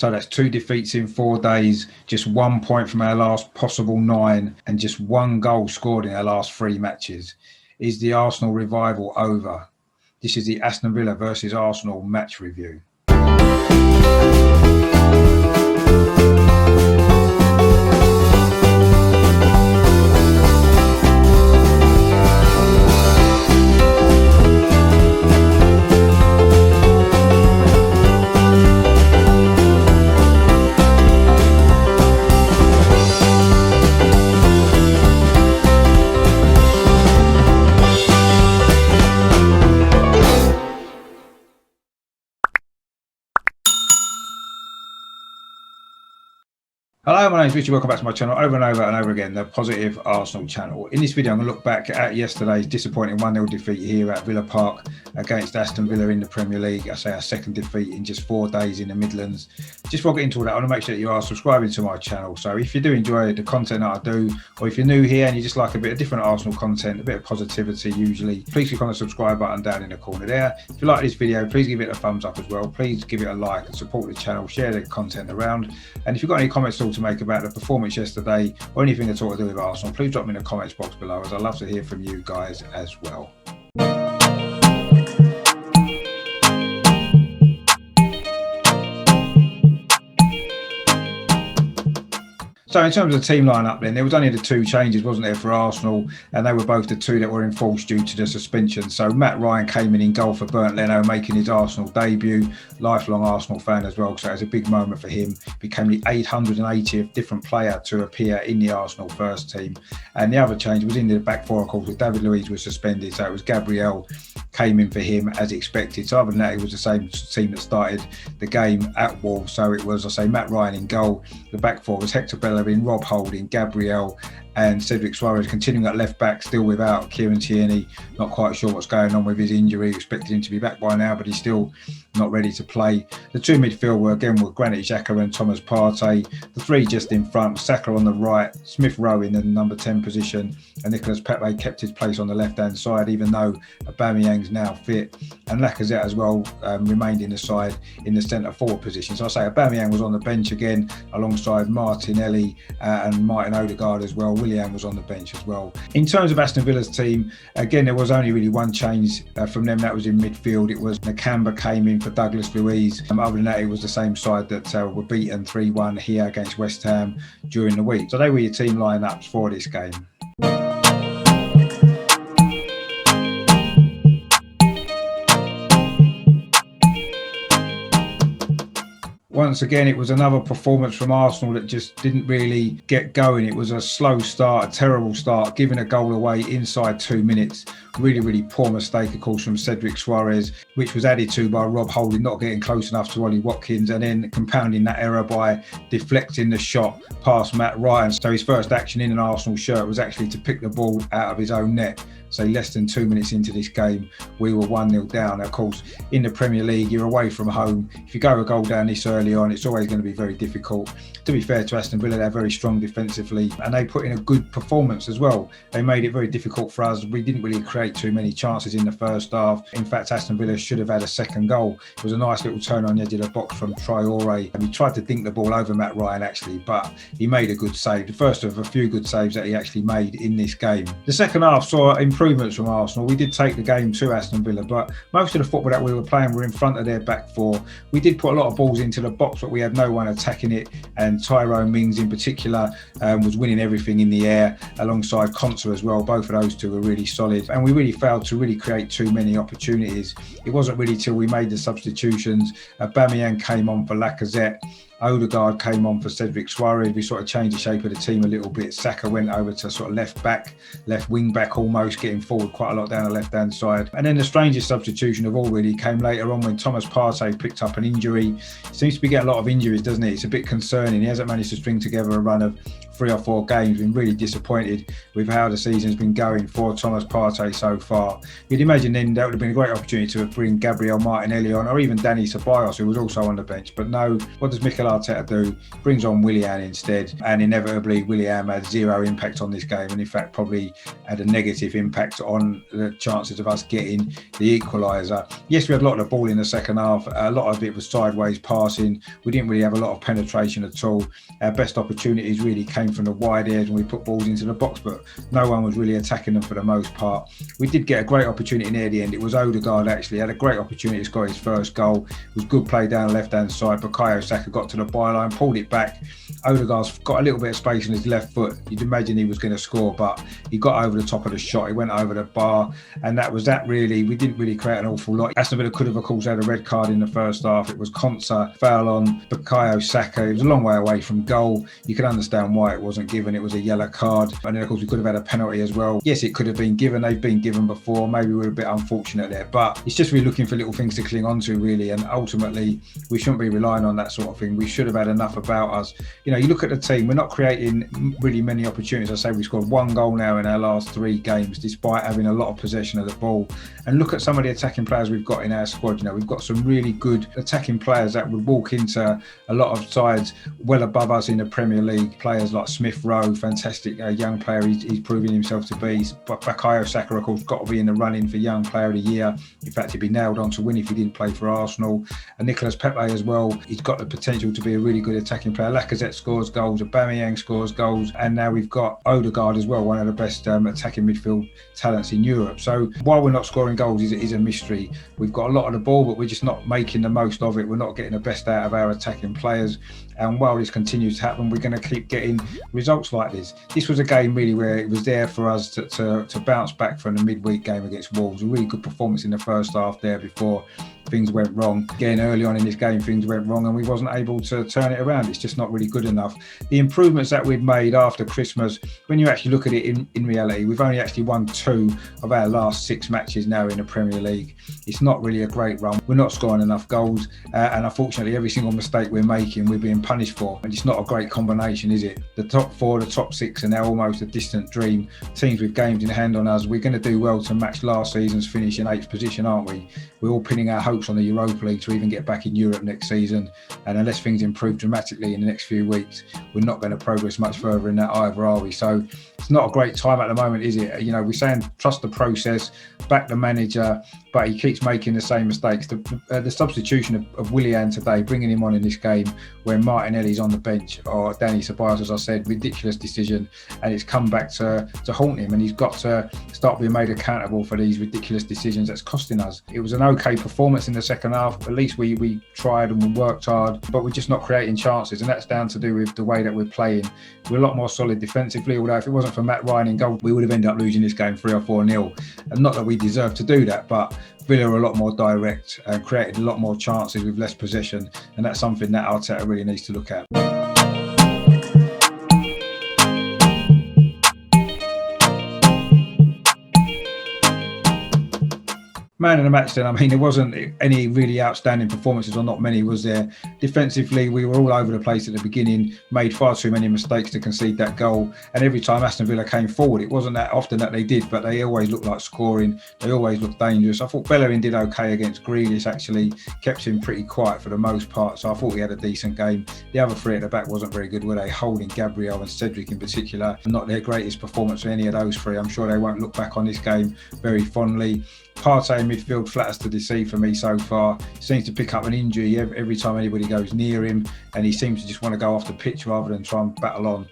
So that's 2 defeats in 4 days, just 1 point from our last possible 9, and just 1 goal scored in our last 3 matches. Is the Arsenal revival over? This is the Aston Villa versus Arsenal match review. Hello, my name is Richard. Welcome back to my channel over and over again, the Positive Arsenal channel. In this video, I'm going to look back at yesterday's disappointing 1-0 defeat here at Villa Park against Aston Villa in the Premier League. I say our second defeat in just 4 days in the Midlands. Just before I get into all that, I want to make sure that you are subscribing to my channel. So if you do enjoy the content that I do, or if you're new here and you just like a bit of different Arsenal content, a bit of positivity usually, please click on the subscribe button down in the corner there. If you like this video, please give it a thumbs up as well. Please give it a like and support the channel, share the content around. And if you've got any comments at all to make about the performance yesterday or anything at all to do with Arsenal, please drop me in the comments box below, as I'd love to hear from you guys as well. So in terms of the team lineup then, there was only the 2 changes, wasn't there, for Arsenal, and they were both the 2 that were enforced due to the suspension. So Matt Ryan came in goal for Bernd Leno, making his Arsenal debut. Lifelong Arsenal fan as well, so it was a big moment for him. Became the 880th different player to appear in the Arsenal first team. And the other change was in the back 4, of course, with David Luiz was suspended, so it was Gabriel came in for him as expected. So other than that, it was the same team that started the game at Wolves. So it was, I say, Matt Ryan in goal. The back 4 was Hector Bellerin, Rob Holding, Gabriel and Cedric Suarez, continuing at left back, still without Kieran Tierney. Not quite sure what's going on with his injury. Expected him to be back by now, but he's still not ready to play. The 2 midfield were Granit Xhaka and Thomas Partey. The 3 just in front, Saka on the right, Smith Rowe in the number 10 position, and Nicolas Pepe kept his place on the left-hand side, even though Aubameyang's now fit. And Lacazette as well remained in the side in the centre-forward position. So I say Aubameyang was on the bench again, alongside Martinelli and Martin Odegaard as well. Willian was on the bench as well. In terms of Aston Villa's team, again, there was only really 1 change from them. That was in midfield. It was Nakamba came in for Douglas Luiz. Other than that, it was the same side that were beaten 3-1 here against West Ham during the week. So they were your team lineups for this game. Once again, it was another performance from Arsenal that just didn't really get going. It was a slow start, a terrible start, giving a goal away inside 2 minutes. Really poor mistake, of course, from Cedric Suarez, which was added to by Rob Holding not getting close enough to Ollie Watkins, and then compounding that error by deflecting the shot past Matt Ryan. So his first action in an Arsenal shirt was actually to pick the ball out of his own net. So less than 2 minutes into this game, we were 1-0 down. Of course, in the Premier League, you're away from home. If you go a goal down this early on, it's always going to be very difficult. To be fair to Aston Villa, they're very strong defensively, and they put in a good performance as well. They made it very difficult for us. We didn't really create too many chances in the first half. In fact, Aston Villa should have had a second goal. It was a nice little turn on the edge of the box from Traore, and he tried to dink the ball over Matt Ryan actually, but he made a good save. The first of a few good saves that he actually made in this game. The second half saw improvements from Arsenal. We did take the game to Aston Villa, but most of the football that we were playing were in front of their back 4. We did put a lot of balls into the box, but we had no one attacking it, and Tyrone Mings in particular was winning everything in the air alongside Konsa as well. Both of those 2 were really solid, and we really failed to really create too many opportunities. It wasn't really till we made the substitutions. Aubameyang came on for Lacazette. Odegaard came on for Cedric Suarez. We sort of changed the shape of the team a little bit. Saka went over to sort of left wing back almost, getting forward quite a lot down the left-hand side. And then the strangest substitution of all really came later on when Thomas Partey picked up an injury. Seems to be getting a lot of injuries, doesn't it? It's a bit concerning. He hasn't managed to string together a run of 3 or 4 games. Been really disappointed with how the season's been going for Thomas Partey so far. You'd imagine then that would have been a great opportunity to bring Gabriel Martinelli on, or even Dani Ceballos, who was also on the bench. But no, what does Mikel Arteta do? Brings on Willian instead, and inevitably Willian had zero impact on this game, and in fact probably had a negative impact on the chances of us getting the equaliser. Yes, we had a lot of the ball in the second half. A lot of it was sideways passing. We didn't really have a lot of penetration at all. Our best opportunities really came from the wide areas when we put balls into the box, but no one was really attacking them for the most part. We did get a great opportunity near the end. It was Odegaard actually had a great opportunity to score his first goal. It was good play down the left-hand side. Bukayo Saka got to the byline, pulled it back. Odegaard's got a little bit of space on his left foot. You'd imagine he was going to score, but he got over the top of the shot. He went over the bar, and that was that really. We didn't really create an awful lot. Aston Villa could have, of course, had a red card in the first half. It was Konsa, foul on Bukayo Saka. It was a long way away from goal. You can understand why it wasn't given. It was a yellow card. And then, of course, we could have had a penalty as well. Yes, it could have been given. They've been given before. Maybe we were a bit unfortunate there, but it's just really looking for little things to cling on to, really. And ultimately, we shouldn't be relying on that sort of thing. We should have had enough about us. You know, you look at the team, we're not creating really many opportunities. I say we scored one goal now in our last 3 games, despite having a lot of possession of the ball. And look at some of the attacking players we've got in our squad. You know, we've got some really good attacking players that would walk into a lot of sides well above us in the Premier League. Players like Smith Rowe, fantastic young player. He's proving himself to be. But Bukayo Saka, of course, got to be in the running for Young Player of the Year. In fact, he'd be nailed on to win if he didn't play for Arsenal. And Nicolas Pepe as well. He's got the potential to be a really good attacking player. Lacazette scores goals, Aubameyang scores goals, and now we've got Odegaard as well, one of the best attacking midfield talents in Europe. So while we're not scoring goals is a mystery. We've got a lot of the ball, but we're just not making the most of it. We're not getting the best out of our attacking players. And while this continues to happen, we're going to keep getting results like this. This was a game really where it was there for us to bounce back from the midweek game against Wolves. A really good performance in the first half there before things went wrong. Again, early on in this game, things went wrong and we wasn't able to turn it around. It's just not really good enough. The improvements that we've made after Christmas, when you actually look at it in reality, we've only actually won 2 of our last 6 matches now in the Premier League. It's not really a great run. We're not scoring enough goals, and unfortunately every single mistake we're making, we're being punished for. And it's not a great combination, is it? The top 4, the top 6 are now almost a distant dream. Teams with games in hand on us, we're going to do well to match last season's finish in 8th position, aren't we? We're all pinning our hopes on the Europa League to even get back in Europe next season, and unless things improve dramatically in the next few weeks, we're not going to progress much further in that either, are we? So it's not a great time at the moment, is it? You know, we're saying trust the process, back the manager, but he keeps making the same mistakes. The substitution of Willian today, bringing him on in this game when Martinelli's on the bench, or Danny Ceballos, as I said, ridiculous decision, and it's come back to haunt him, and he's got to start being made accountable for these ridiculous decisions that's costing us. It was an okay performance in the second half. At least we tried and we worked hard, but we're just not creating chances, and that's down to do with the way that we're playing. We're a lot more solid defensively, although if it wasn't for Matt Ryan in goal, we would have ended up losing this game 3 or 4-0. And not that we deserve to do that, but Villa are a lot more direct and created a lot more chances with less possession, and that's something that Arteta really needs to look at. Man of the match then, I mean, there wasn't any really outstanding performances, or not many, was there? Defensively, we were all over the place at the beginning, made far too many mistakes to concede that goal. And every time Aston Villa came forward, it wasn't that often that they did, but they always looked like scoring. They always looked dangerous. I thought Bellerin did okay against Grealish, actually kept him pretty quiet for the most part. So I thought he had a decent game. The other 3 at the back wasn't very good, were they? Holding, Gabriel and Cedric in particular, not their greatest performance for any of those 3. I'm sure they won't look back on this game very fondly. Partey in midfield, flattest to deceive for me so far. He seems to pick up an injury every time anybody goes near him, and he seems to just want to go off the pitch rather than try and battle on.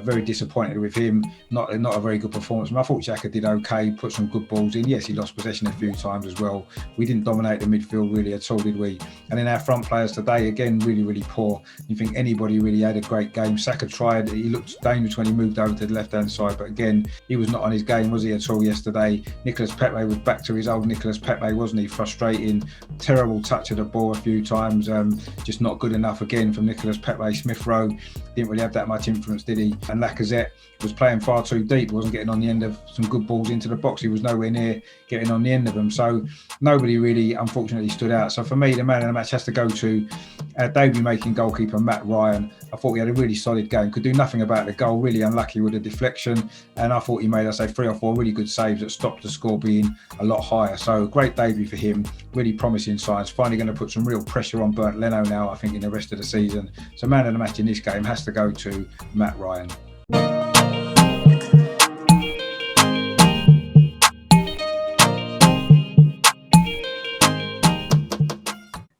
Very disappointed with him. Not a very good performance. I thought Xhaka did okay, put some good balls in. Yes, he lost possession a few times as well. We didn't dominate the midfield really at all, did we? And then our front players today, again, really poor. You think anybody really had a great game? Saka tried. He looked dangerous when he moved over to the left-hand side, but again, he was not on his game, was he, at all yesterday? Nicolas Pepe was back to his old Nicolas Pepe, wasn't he? Frustrating, terrible touch of the ball a few times, just not good enough again from Nicolas Pepe. Smith Rowe didn't really have that much influence, did he? And Lacazette was playing far too deep, wasn't getting on the end of some good balls into the box. He was nowhere near getting on the end of them. So nobody really, unfortunately, stood out. So for me, the man of the match has to go to our debut-making goalkeeper, Matt Ryan. I thought he had a really solid game. Could do nothing about the goal, really unlucky with the deflection. And I thought he made, 3 or 4 really good saves that stopped the score being a lot higher. So great debut for him, really promising signs. Finally going to put some real pressure on Bernd Leno now, I think, in the rest of the season. So man of the match in this game has to go to Matt Ryan.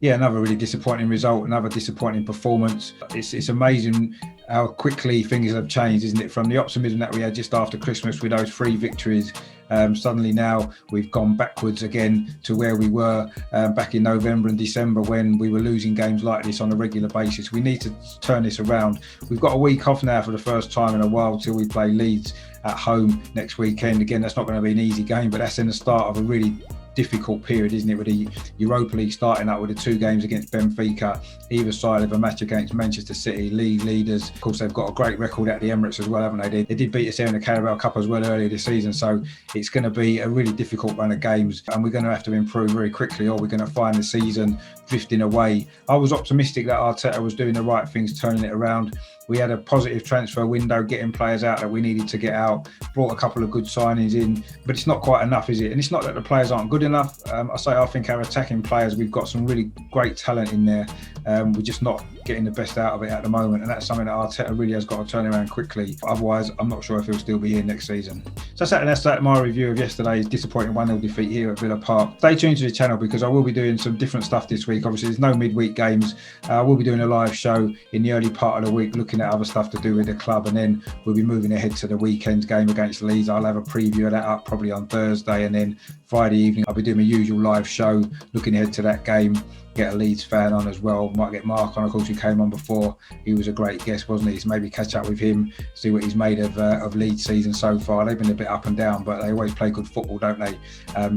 Yeah, another really disappointing result, another disappointing performance. It's amazing how quickly things have changed, isn't it? From the optimism that we had just after Christmas with those 3 victories, suddenly now we've gone backwards again to where we were back in November and December when we were losing games like this on a regular basis. We need to turn this around. We've got a week off now for the first time in a while till we play Leeds at home next weekend. Again, that's not going to be an easy game, but that's in the start of a really difficult period, isn't it, with the Europa League starting up with the 2 games against Benfica, either side of a match against Manchester City, league leaders. Of course, they've got a great record at the Emirates as well, haven't they? They did beat us there in the Carabao Cup as well earlier this season, so it's going to be a really difficult run of games, and we're going to have to improve very quickly, or we're going to find the season drifting away. I was optimistic that Arteta was doing the right things, turning it around. We had a positive transfer window, getting players out that we needed to get out, brought a couple of good signings in, but it's not quite enough, is it? And it's not that the players aren't good enough. I think our attacking players, we've got some really great talent in there. We're just not getting the best out of it at the moment, and that's something that Arteta really has got to turn around quickly. Otherwise, I'm not sure if he'll still be here next season. So that's that my review of yesterday's disappointing 1-0 defeat here at Villa Park. Stay tuned to the channel because I will be doing some different stuff this week. Obviously, there's no midweek games. I will be doing a live show in the early part of the week, looking at other stuff to do with the club, and then we'll be moving ahead to the weekend's game against Leeds. I'll have a preview of that up probably on Thursday, and then Friday evening I'll be doing my usual live show looking ahead to that game. Get a Leeds fan on as well. Might get Mark on, of course, who came on before. He was a great guest, wasn't he? So maybe catch up with him, see what he's made of Leeds season so far. They've been a bit up and down, but they always play good football, don't they?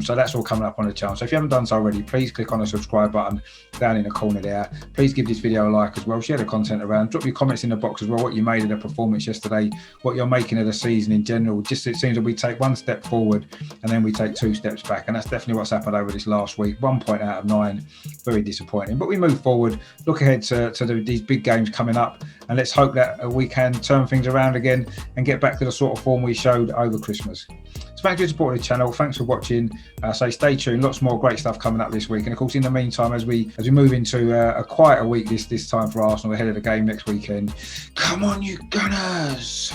So that's all coming up on the channel. So if you haven't done so already, please click on the subscribe button down in the corner there. Please give this video a like as well. Share the content around. Drop your comments in the box as well, what you made of the performance yesterday, what you're making of the season in general. Just it seems that we take 1 step forward and then we take 2 steps back, and that's definitely what's happened over this last week. 1 point out of 9, very disappointing. But we move forward, look ahead to these big games coming up, and let's hope that we can turn things around again and get back to the sort of form we showed over Christmas. So thanks for your support of the channel. Thanks for watching. So stay tuned. Lots more great stuff coming up this week. And of course, in the meantime, as we move into a quieter week this time for Arsenal ahead of the game next weekend, come on, you Gunners!